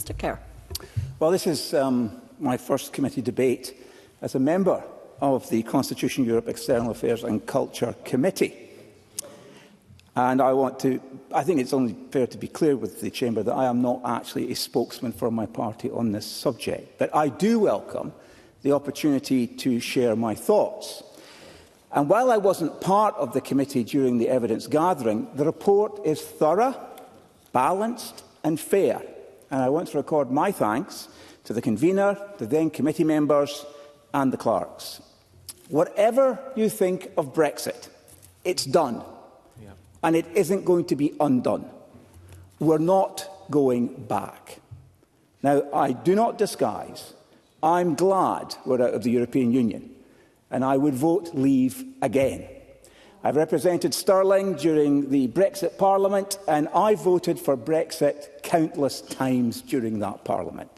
Mr Kerr. Well, this is my first committee debate as a member of the Constitution, Europe, External Affairs and Culture Committee. And I think it's only fair to be clear with the Chamber that I am not actually a spokesman for my party on this subject. But I do welcome the opportunity to share my thoughts. And while I wasn't part of the committee during the evidence gathering, the report is thorough, balanced and fair. And I want to record my thanks to the convener, the then committee members and the clerks. Whatever you think of Brexit, it's done. And it isn't going to be undone. We're not going back. Now, I do not disguise, I'm glad we're out of the European Union, and I would vote leave again. I've represented Stirling during the Brexit Parliament, and I voted for Brexit countless times during that Parliament.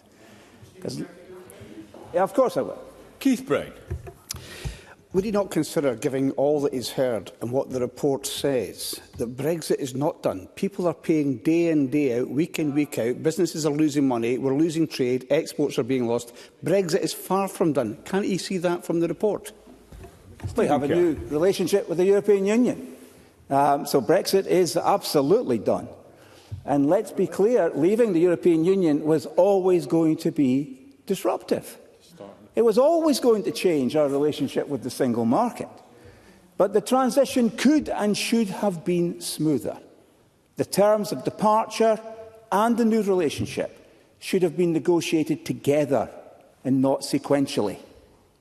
Yeah, of course I will. Keith Brown. Would he not consider, giving all that he's heard and what the report says, that Brexit is not done? People are paying day in, day out, week in, week out. Businesses are losing money. We're losing trade. Exports are being lost. Brexit is far from done. Can't he see that from the report? We have a new relationship with the European Union. So Brexit is absolutely done. And let's be clear, leaving the European Union was always going to be disruptive. It was always going to change our relationship with the single market. But the transition could and should have been smoother. The terms of departure and the new relationship should have been negotiated together and not sequentially,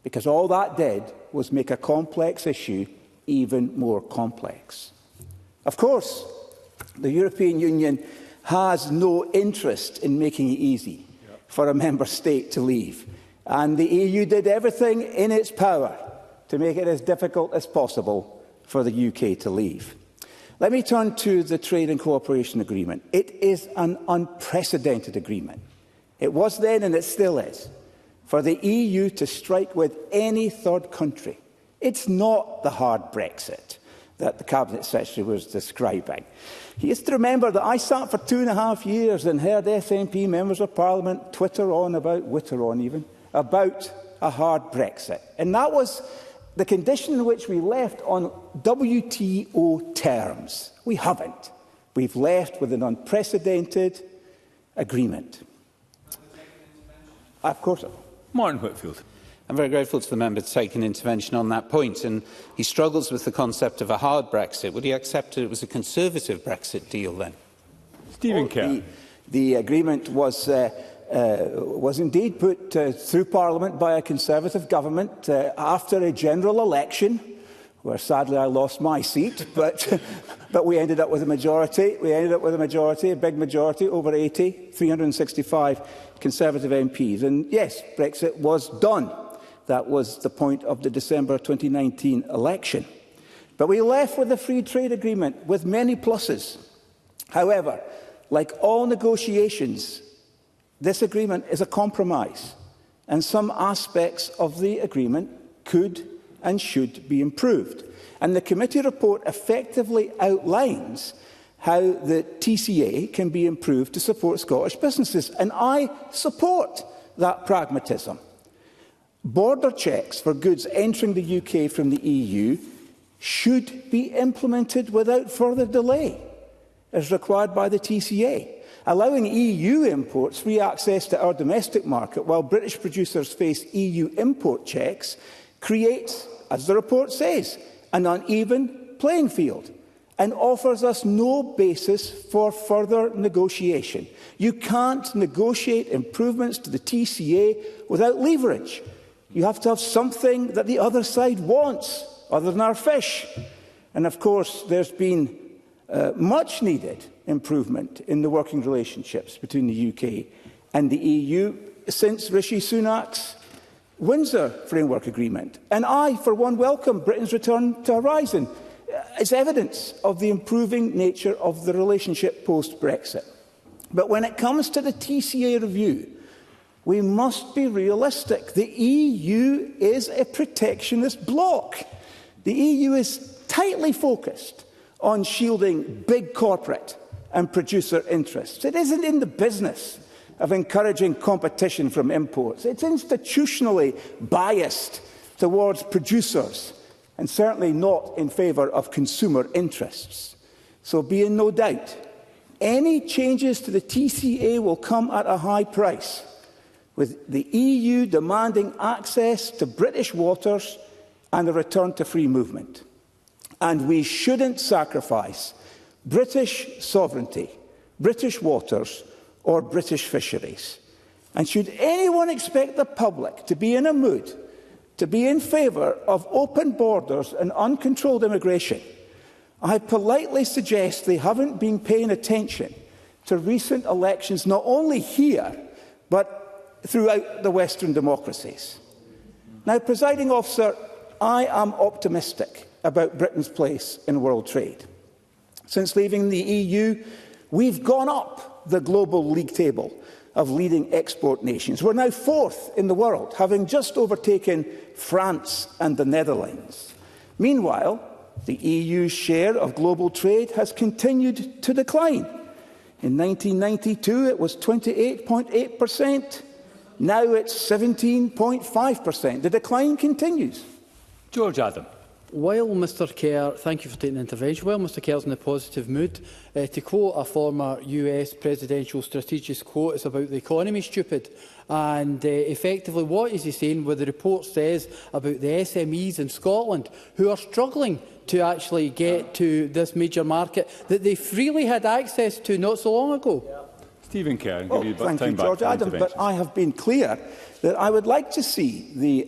because all that did was make a complex issue even more complex. Of course, the European Union has no interest in making it easy for a member state to leave. And the EU did everything in its power to make it as difficult as possible for the UK to leave. Let me turn to the Trade and Cooperation Agreement. It is an unprecedented agreement. It was then and it still is, for the EU to strike with any third country. It's not the hard Brexit that the Cabinet Secretary was describing. He has to remember that I sat for 2.5 years and heard SNP members of Parliament twitter on about a hard Brexit. And that was the condition in which we left on WTO terms. We haven't. We've left with an unprecedented agreement. Of course. Martin Whitfield. I'm very grateful to the member to take an intervention on that point, and he struggles with the concept of a hard Brexit. Would he accept that it was a Conservative Brexit deal then? Stephen Kerr. The agreement was indeed put through Parliament by a Conservative government after a general election, where sadly I lost my seat, but we ended up with a majority. We ended up with a big majority, over 80, 365 Conservative MPs. And yes, Brexit was done. That was the point of the December 2019 election. But we left with a free trade agreement with many pluses. However, like all negotiations, this agreement is a compromise, and some aspects of the agreement could and should be improved. And the committee report effectively outlines how the TCA can be improved to support Scottish businesses, and I support that pragmatism. Border checks for goods entering the UK from the EU should be implemented without further delay, as required by the TCA. Allowing EU imports free access to our domestic market while British producers face EU import checks creates, as the report says, an uneven playing field and offers us no basis for further negotiation. You can't negotiate improvements to the TCA without leverage. You have to have something that the other side wants, other than our fish. And of course, there's been much needed improvement in the working relationships between the UK and the EU since Rishi Sunak's Windsor Framework Agreement. And I, for one, welcome Britain's return to Horizon. It's evidence of the improving nature of the relationship post-Brexit. But when it comes to the TCA review, we must be realistic. The EU is a protectionist bloc. The EU is tightly focused on shielding big corporate and producer interests. It isn't in the business of encouraging competition from imports. It's institutionally biased towards producers and certainly not in favour of consumer interests. So be in no doubt, any changes to the TCA will come at a high price, with the EU demanding access to British waters and a return to free movement. And we shouldn't sacrifice British sovereignty, British waters or British fisheries. And should anyone expect the public to be in a mood to be in favour of open borders and uncontrolled immigration, I politely suggest they haven't been paying attention to recent elections, not only here, but throughout the Western democracies. Now, Presiding Officer, I am optimistic about Britain's place in world trade. Since leaving the EU, we've gone up the global league table of leading export nations. We're now fourth in the world, having just overtaken France and the Netherlands. Meanwhile, the EU's share of global trade has continued to decline. In 1992, it was 28.8%. Now it's 17.5%. The decline continues. George Adam. While Mr Kerr, thank you for taking the intervention, while Mr Kerr's in a positive mood, to quote a former US presidential strategist quote, it's about the economy, stupid. And effectively, what is he saying with the report says about the SMEs in Scotland who are struggling to actually get to this major market that they freely had access to not so long ago? Stephen Kerr, give you thank time you, back George Adam, but I have been clear that I would like to see the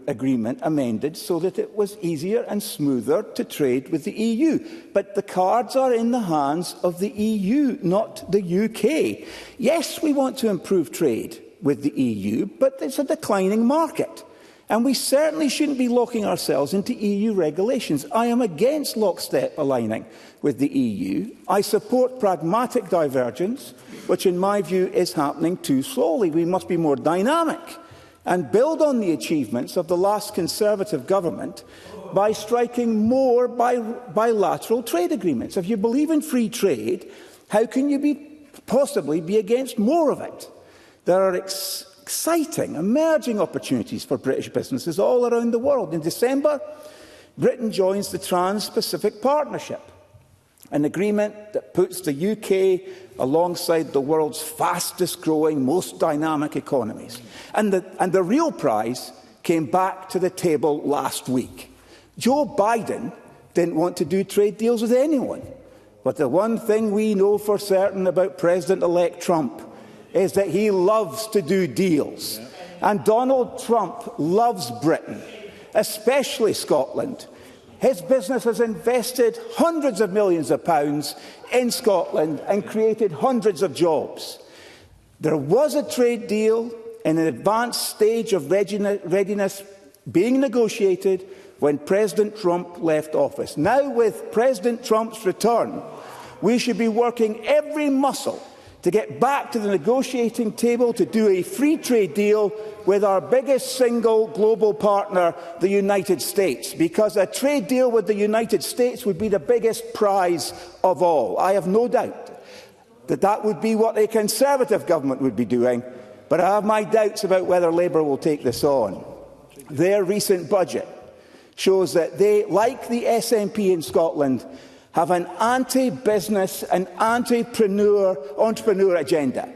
agreement amended so that it was easier and smoother to trade with the EU. But the cards are in the hands of the EU, not the UK. Yes, we want to improve trade with the EU, but it's a declining market. And we certainly shouldn't be locking ourselves into EU regulations. I am against lockstep aligning with the EU. I support pragmatic divergence, which in my view is happening too slowly. We must be more dynamic and build on the achievements of the last Conservative government by striking more bilateral trade agreements. If you believe in free trade, how can you possibly be against more of it? There are exciting, emerging opportunities for British businesses all around the world. In December, Britain joins the Trans-Pacific Partnership, an agreement that puts the UK alongside the world's fastest-growing, most dynamic economies. And the real prize came back to the table last week. Joe Biden didn't want to do trade deals with anyone. But the one thing we know for certain about President-elect Trump is that he loves to do deals. And Donald Trump loves Britain, especially Scotland. His business has invested hundreds of millions of pounds in Scotland and created hundreds of jobs. There was a trade deal in an advanced stage of readiness being negotiated when President Trump left office. Now, with President Trump's return, we should be working every muscle to get back to the negotiating table to do a free trade deal with our biggest single global partner, the United States, because a trade deal with the United States would be the biggest prize of all. I have no doubt that that would be what a Conservative government would be doing, but I have my doubts about whether Labour will take this on. Their recent budget shows that they, like the SNP in Scotland, have an anti-business and anti-entrepreneur agenda,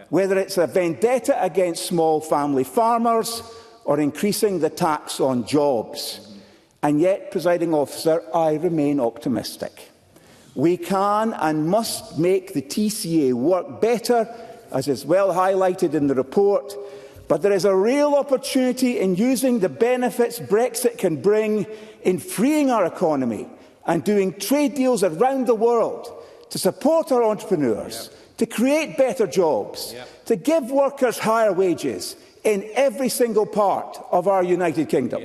whether it's a vendetta against small family farmers or increasing the tax on jobs. And yet, Presiding Officer, I remain optimistic. We can and must make the TCA work better, as is well highlighted in the report, but there is a real opportunity in using the benefits Brexit can bring in freeing our economy and doing trade deals around the world to support our entrepreneurs, to create better jobs, to give workers higher wages in every single part of our United Kingdom.